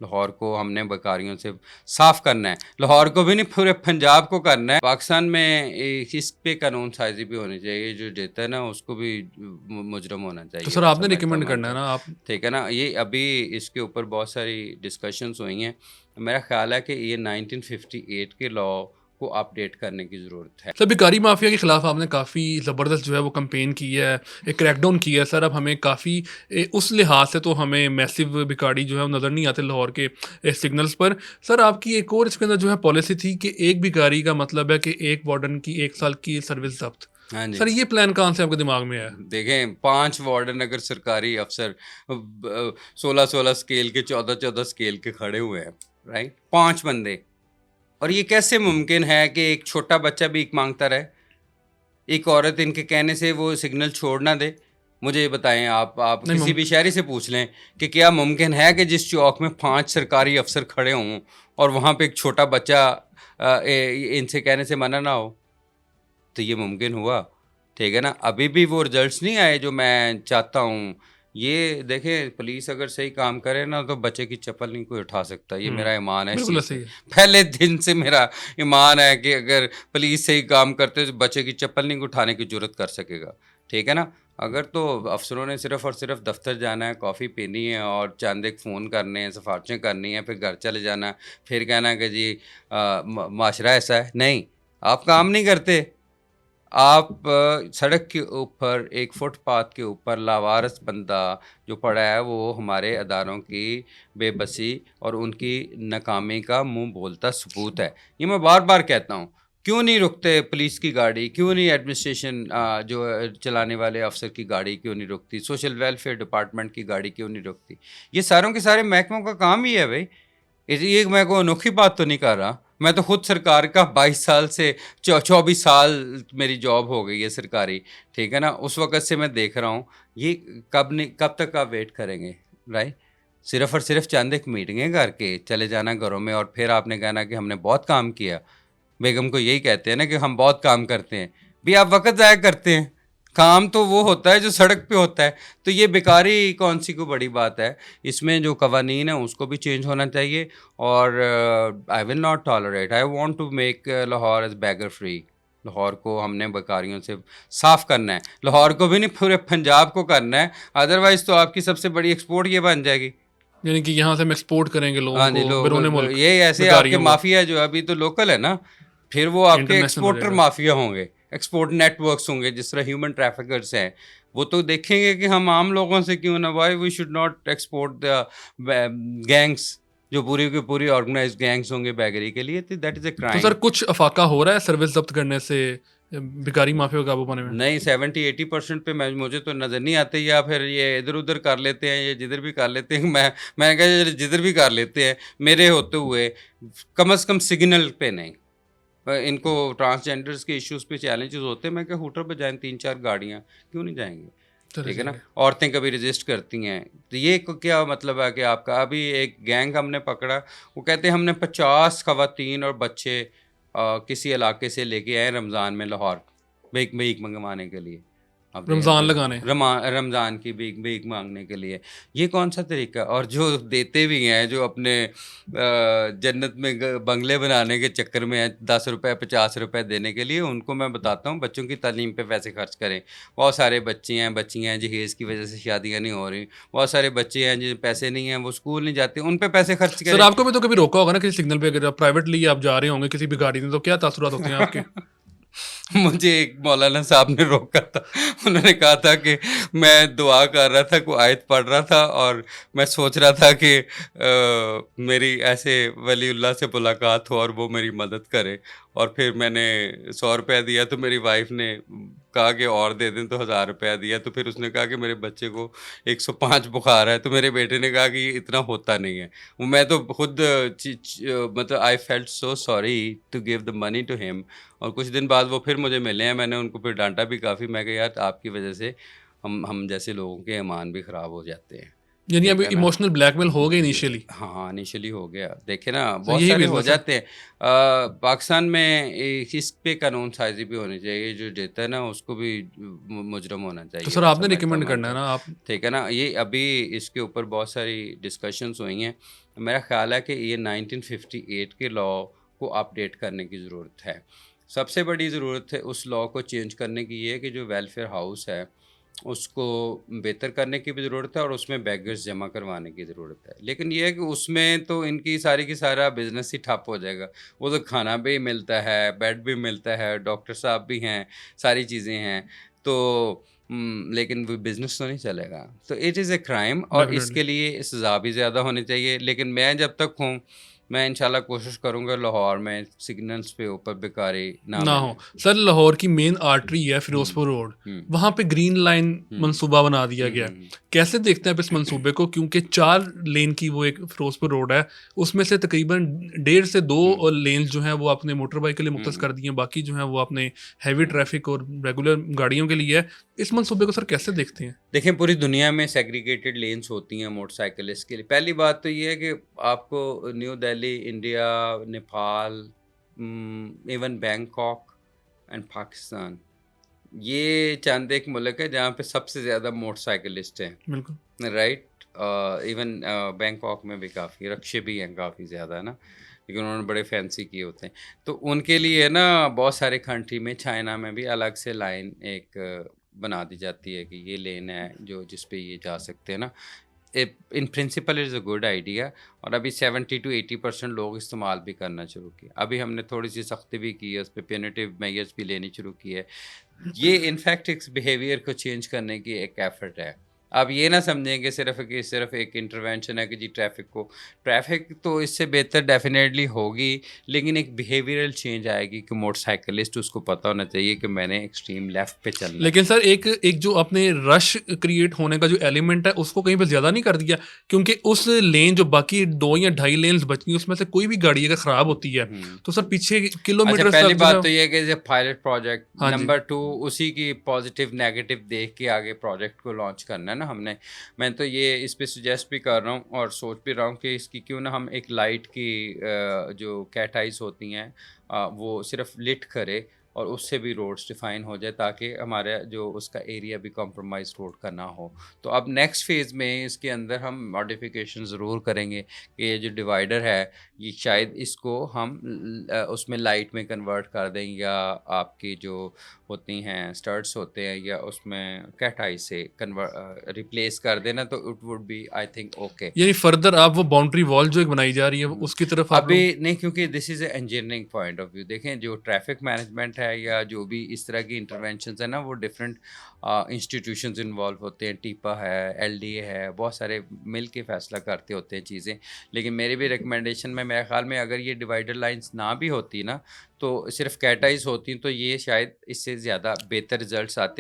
लाहौर को हमने बेकारियों से साफ करना है, लाहौर को भी नहीं पूरे पंजाब को करना है। पाकिस्तान में इस पे कानून साजी भी होनी चाहिए, जो देता है ना उसको भी मुजरम होना तो चाहिए, सर मैं आपने समझता हूँ रिकमेंड करना है मेंटल। ना आप। ठीक है ना, ये अभी इसके ऊपर बहुत सारी डिस्कशंस हुई हैं। मेरा ख्याल है कि ये 1958 के लॉ को अपडेट करने की ज़रूरत है। सर भिखारी माफिया के खिलाफ आपने काफ़ी ज़बरदस्त जो है वो कैंपेन की है, एक क्रैकडाउन किया है सर। अब हमें काफ़ी उस लिहाज से तो हमें मैसिव भिखारी जो है वो नज़र नहीं आते लाहौर के सिग्नल्स पर। सर आपकी एक और इसके अंदर जो है पॉलिसी थी कि एक भिखारी का मतलब है कि एक वार्डन की 1 साल की सर्विस जब्त। हाँ जी। सर ये प्लान कहाँ से आपके दिमाग में आया? देखें, 5 वार्डन अगर सरकारी अफ़सर 16-16 स्केल के, 14-14 स्केल के खड़े हुए हैं, राइट? 5 बंदे, और ये कैसे मुमकिन है कि एक छोटा बच्चा भीख माँगता रहे? एक औरत इनके कहने से वो सिग्नल छोड़ ना दे? मुझे ये बताएँ, आप नहीं किसी भी शहरी से पूछ लें कि क्या मुमकिन है कि जिस चौक में 5 सरकारी अफ़सर खड़े हों और वहाँ पे एक छोटा बच्चा इनसे कहने से मना ना हो? तो ये मुमकिन हुआ, ठीक है ना? अभी भी वो रिजल्ट्स नहीं आए जो मैं चाहता हूँ। ये देखें, पुलिस अगर सही काम करे ना तो बच्चे की चप्पल नहीं कोई उठा सकता, ये मेरा ईमान है इस बिल्कुल चीज़ पे। सही है। पहले दिन से मेरा ईमान है कि अगर पुलिस सही काम करते तो बच्चे की चप्पल नहीं उठाने की जुर्रत कर सकेगा, ठीक है ना? अगर तो अफ़सरों ने सिर्फ़ और सिर्फ़ दफ़्तर जाना है, कॉफ़ी पीनी है और चंद एक फ़ोन करने हैं, सिफ़ारिशें करनी हैं, फिर घर चले जाना है, फिर कहना है कि जी माशरा ऐसा है। नहीं, आप काम नहीं करते। आप सड़क के ऊपर एक फुटपाथ के ऊपर लावारिस बंदा जो पड़ा है, वो हमारे अदारों की बेबसी और उनकी नाकामी का मुंह बोलता सबूत है। ये मैं बार बार कहता हूँ। क्यों नहीं रुकते पुलिस की गाड़ी, क्यों नहीं एडमिनिस्ट्रेशन जो चलाने वाले अफसर की गाड़ी क्यों नहीं रुकती, सोशल वेलफेयर डिपार्टमेंट की गाड़ी क्यों नहीं रुकती? ये सारों के सारे महकमों का काम ही है भाई। ये मैं कोई अनोखी बात तो नहीं कर रहा। मैं तो खुद सरकार का 22 साल से 24 साल मेरी जॉब हो गई है सरकारी, ठीक है ना? उस वक़्त से मैं देख रहा हूँ, ये कब तक आप वेट करेंगे, राइट? सिर्फ़ और सिर्फ़ चंद एक मीटिंगें करके चले जाना घरों में और फिर आपने कहना कि हमने बहुत काम किया। बेगम को यही कहते हैं ना कि हम बहुत काम करते हैं। भई आप वक़्त ज़ाया करते हैं। काम तो वो होता है जो सड़क पे होता है। तो ये बेकारी कौन-सी कोई बड़ी बात है। इसमें जो कवानीन है उसको भी चेंज होना चाहिए और I will not tolerate, I want to make Lahore as beggar free. Lahore को हमने बेकारियों से साफ़ करना है। लाहौर को भी नहीं पूरे पंजाब को करना है। अदरवाइज़ तो आपकी सबसे बड़ी एक्सपोर्ट ये बन जाएगी। यानी कि यहाँ से हम एक्सपोर्ट करेंगे लोगों हाँ जी, को लोग बैरून मुल्क, ये ऐसे आपके भिखारियों को, माफिया जो अभी तो लोकल है ना, फिर वो आपके इंटरनेशनल हो एक्सपोर्टर जाएगा। माफिया होंगे, एक्सपोर्ट नेटवर्क्स होंगे, जिस तरह ह्यूमन ट्रैफिकर्स हैं। वो तो देखेंगे कि हम आम लोगों से क्यों ना, why we should not export the gangs, जो पूरी की पूरी ऑर्गेनाइज्ड गैंग्स होंगे बैगरी के लिए, तो दैट इज़ अ तो सर क्राइम। कुछ अफाका हो रहा है सर्विस जब्त करने से भिखारी माफिया को काबू पाने में? नहीं, 70-80% पे मैं मुझे तो नज़र नहीं आते, या फिर ये इधर-उधर कर लेते हैं, ये जिधर भी कर लेते हैं। मैंने कहा ये जिधर भी कर लेते हैं, मेरे होते हुए कम से कम सिग्नल पे नहीं। इनको ट्रांसजेंडर्स के इश्यूज़ पे चैलेंजेस होते हैं। मैं क्या हूटर बजाएँ 3-4 गाड़ियाँ, क्यों नहीं जाएँगे? चले ठीक है ना? जाएंगे। औरतें कभी रेज़िस्ट करती हैं, तो ये क्या मतलब है कि आपका अभी एक गैंग हमने पकड़ा, वो कहते हैं हमने 50 ख़वातीन और बच्चे किसी इलाके से लेके आए रमज़ान में लाहौर, भीख भीख मंगवाने के लिए। अब रमज़ान लगाने। रमज़ान की भीख भीख माँगने के लिए। ये कौन-सा तरीका? और जो देते भी हैं, जो अपने जन्नत में बंगले बनाने के चक्कर में हैं, ₹10 ₹50 देने के लिए, उनको मैं बताता हूँ बच्चों की तालीम पे पैसे खर्च करें। बहुत सारे बच्चे हैं, बच्चियाँ हैं, जहेज़ की वजह से शादियाँ नहीं हो रही। बहुत सारे बच्चे हैं जिन पैसे नहीं हैं, वो स्कूल नहीं जाते, उन पे पैसे खर्च सर करें। आपको भी तो कभी रोका होगा ना किसी सिग्नल पे, अगर आप प्राइवेटली आप जा रहे होंगे किसी भिखारी ने, तो क्या तासुरात होते हैं आपके? मुझे एक मौलाना साहब ने रोका था। उन्होंने कहा था कि मैं दुआ कर रहा था, कोई आयत पढ़ रहा था और मैं सोच रहा था कि मेरी ऐसे वलीउल्लाह से मुलाकात हो और वो मेरी मदद करे, और फिर मैंने ₹100 दिया तो मेरी वाइफ़ ने कहा कि और दे दें, तो ₹1000 दिया। तो फिर उसने कहा कि मेरे बच्चे को 105 बुखार है, तो मेरे बेटे ने कहा कि ये इतना होता नहीं है। मैं तो खुद मतलब I felt so sorry to give the money to him. और कुछ दिन बाद वो फिर मुझे मिले हैं, मैंने उनको फिर डाँटा भी काफ़ी। मैं कहा यार आपकी वजह से हम जैसे लोगों के ईमान भी ख़राब हो जाते हैं। यानी ठीक अभी है ना? इमोशनल ब्लैकमेल हो गए इनिशियली। हाँ, इनिशियली हो गया। देखे ना तो बहुत यही सारे हो बिज़नेस है। जाते हैं। पाकिस्तान में इस पे कानून साज़ी भी होनी चाहिए, जो जीता है ना उसको भी मुजरिम होना तो चाहिए, सर वैसा आपने मैं रिकमेंड करना समझता है हूँ। ना आप। ठीक है ना? ये अभी इसके ऊपर बहुत सारी डिस्कशंस हुई हैं। मेरा ख़्याल है कि ये 1958 के लॉ को अपडेट करने की ज़रूरत है। सबसे बड़ी ज़रूरत है उस लॉ को चेंज करने की, ये है कि जो वेलफेयर हाउस है उसको बेहतर करने की भी ज़रूरत है और उसमें बेगर्स जमा करवाने की ज़रूरत है। लेकिन ये है कि उसमें तो इनकी सारी की सारा बिज़नेस ही ठप हो जाएगा। वो तो खाना भी मिलता है, बेड भी मिलता है, डॉक्टर साहब भी हैं, सारी चीज़ें हैं। तो लेकिन वो बिज़नेस तो नहीं चलेगा। तो इट इज़ अ क्राइम और डेफिनिटली। इसके लिए सज़ा भी ज़्यादा होनी चाहिए। लेकिन मैं जब तक हूँ, मैं इंशाल्लाह कोशिश करूँगा लाहौर में सिग्नल्स पे ऊपर बेकारी ना ना हो। बने। सर लाहौर की मेन आर्टरी है हुँ, फिरोजपुर रोड, हुँ, वहाँ पे ग्रीन लाइन हुँ, मंसूबा बना दिया हुँ, गया हुँ, है। हुँ। कैसे देखते हैं आप इस मंसूबे को? क्योंकि 4 लेन की वो एक फिरोजपुर रोड है, उसमें से तकरीबन डेढ़ से 2 हुँ, लेन्स जो हैं वो अपने मोटर बाइक के लिए मुख्तस हुँ, कर दिए हैं, बाकी जो हैं वो अपने हैवी हुँ। ट्रैफिक और रेगुलर गाड़ियों के लिए है। इस मंसूबे को सर कैसे देखते हैं? देखें, पूरी दुनिया में सेग्रीगेटेड लेन्स होती हैं मोटरसाइकिलिस्ट के लिए। पहली बात तो ये है कि आपको new Delhi, India, Nepal, even Bangkok and Pakistan, ये चंद एक मुल्क है जहाँ पे सबसे ज़्यादा मोटरसाइकिलिस्ट हैं, बिल्कुल। राइट? इवन बैंकॉक में भी काफ़ी रिक्शे भी हैं काफ़ी ज़्यादा, है ना? लेकिन उन्होंने बड़े फैंसी किए होते हैं। तो उनके लिए ना बहुत सारे कंट्री में, चाइना में भी अलग से लाइन एक बना दी जाती है कि ये लेन है जो जिस पे ये जा सकते हैं ना। In principle is a good idea और अभी 70 टू 80% लोग इस्तेमाल भी करना शुरू किए। अभी हमने थोड़ी-सी सख्ती भी की है, उस पे पेनल्टी मेजर्स भी लेनी शुरू की है। ये इनफैक्ट इस बिहेवियर को चेंज करने की एक एफर्ट है। आप ये ना समझें कि सिर्फ़ एक इंटरवेंशन है कि जी ट्रैफ़िक तो इससे बेहतर डेफ़िनेटली होगी, लेकिन एक बिहेवियरल चेंज आएगी कि मोटरसाइकिलिस्ट उसको पता होना चाहिए कि मैंने एक्सट्रीम लेफ़्ट पे चलना है। लेकिन सर एक एक जो आपने रश क्रिएट होने का जो एलिमेंट है उसको कहीं पे ज़्यादा नहीं कर दिया? क्योंकि उस लेन जो बाकी 2 या ढाई लेन्स बची हैं उसमें से कोई भी गाड़ी अगर ख़राब होती है, हुँ। तो सर पीछे अच्छा, किलोमीटर्स पहली तक जो बात है। तो ये है कि एज़ अ पायलट प्रोजेक्ट, हाँ जी। नंबर 2 उसी की पॉज़िटिव नेगेटिव देख के आगे प्रोजेक्ट को लॉन्च करना है ना हमने। मैं तो ये इस पे सजेस्ट भी कर रहा हूँ और सोच भी रहा हूँ कि इसकी क्यों ना हम एक लाइट की जो कैट आइज़ होती हैं वो सिर्फ़ लिट करे और उससे भी रोड्स डिफ़ाइन हो जाए ताकि हमारा जो उसका एरिया भी कॉम्प्रोमाइज़ रोड का ना हो। तो अब नेक्स्ट फ़ेज़ में इसके अंदर हम मॉडिफ़िकेशन ज़रूर करेंगे कि ये जो डिवाइडर है, ये शायद इसको हम उसमें लाइट में कन्वर्ट कर दें या आपकी जो होती हैं स्टड्स होते हैं या उसमें कैट आई से रिप्लेस कर देना तो it would be I think okay. यानी फर्दर आप वो बाउंड्री वॉल जो एक बनाई जा रही है हुँ। उसकी तरफ आप अभी लोग। नहीं, क्योंकि this is a engineering point of view. देखें, जो ट्रैफ़िक मैनेजमेंट है या जो भी इस तरह की इंटरवेंशंस है ना, वो डिफरेंट इंस्टीट्यूशंस इन्वॉल्व होते हैं। टीपा है, एलडीए है, बहुत सारे मिल के फ़ैसला करते होते हैं चीज़ें। लेकिन मेरी भी रिकमेंडेशन में मेरे ख़्याल में अगर ये डिवाइडर लाइन्स ना भी होती ना, तो सिर्फ़ कैट आइज़ होती तो ये शायद इससे ज़्यादा बेहतर रिज़ल्ट्स आते।